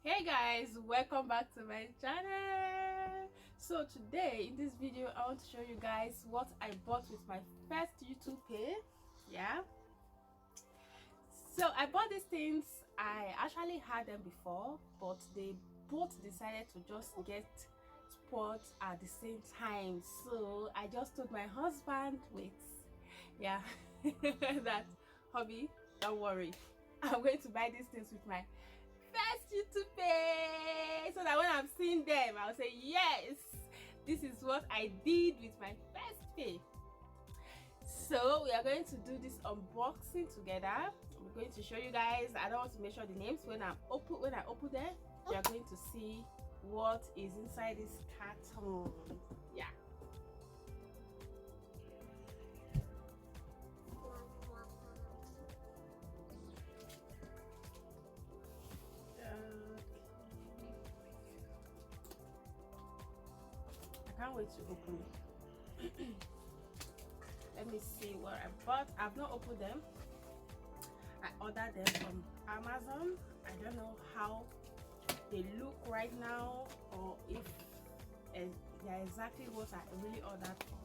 Hey guys, welcome back to my channel. So today in this video I want to show you guys what I bought with my first YouTube pay. Yeah, so I bought these things. I actually had them before, but they both decided to just get spoiled at the same time. So I just told my husband, wait, yeah, that hobby, don't worry, I'm going to buy these things with my first YouTube pay, so that when I'm seeing them I'll say yes, this is what I did with my first pay. So we are going to do this unboxing together. I'm going to show you guys. I don't want to mention the names. When I open them, you are going to see what is inside this carton. Yeah. I can't wait to open it. Let me see what I bought. I've not opened them. I ordered them from Amazon. I don't know how they look right now, or if they're exactly what I really ordered for.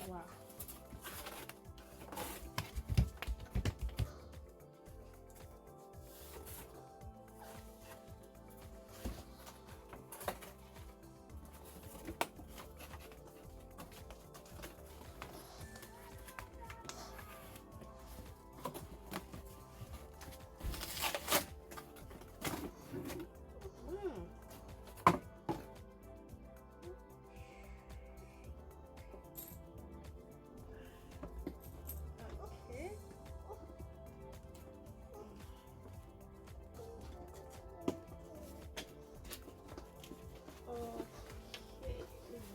Wow. Okay,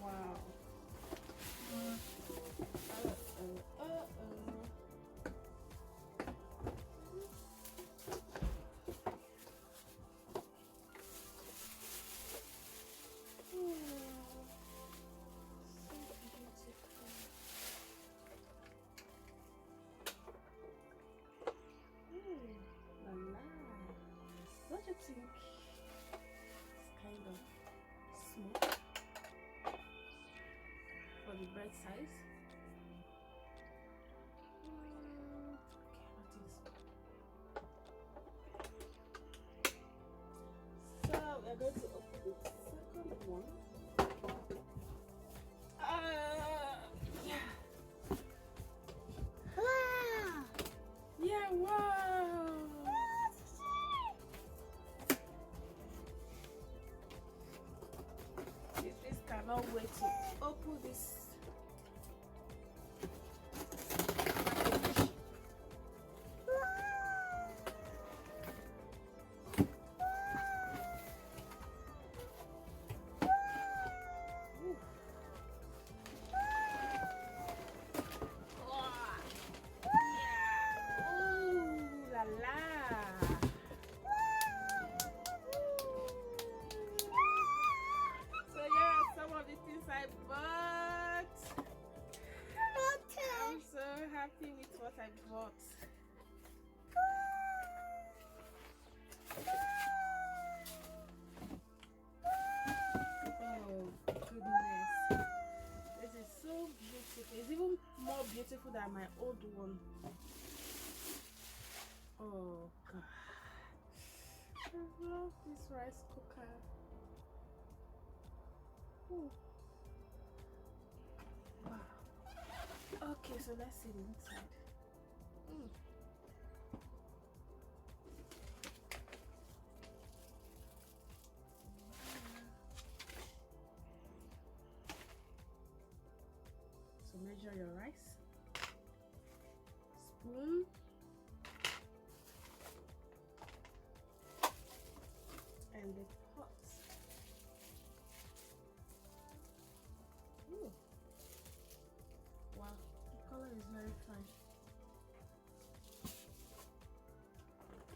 wow. Don't you think it's kind of small for the bread size? Okay, I think so. So we're going to open the second one. Yeah. Wow. Yeah, wow. This cannot wait to open this. So yeah, some of the things I bought. I'm so happy with what I bought. Oh goodness, this is so beautiful. It's even more beautiful than my old one. Oh god, I love this rice cooker. Ooh. Wow. Okay, so let's see the inside. So measure your rice. Spoon. And the pot. Ooh. Wow, the color is very fine.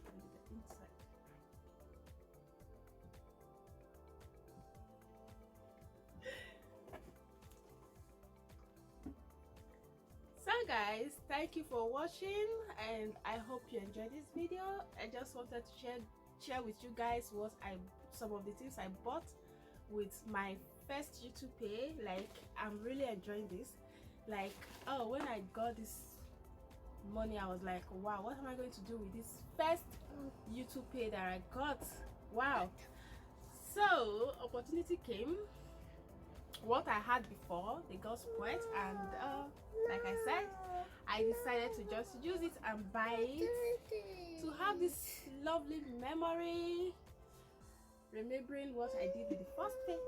And the inside. guys, thank you for watching, and I hope you enjoyed this video. I just wanted to share with you guys some of the things I bought with my first YouTube pay. Like, I'm really enjoying this. Like, oh, when I got this money, I was like, wow, what am I going to do with this first YouTube pay that I got? Wow. So opportunity came. What I had before, they got spoiled, and like I said, I decided to just use it and buy it to have this lovely memory, remembering what I did with the first pay.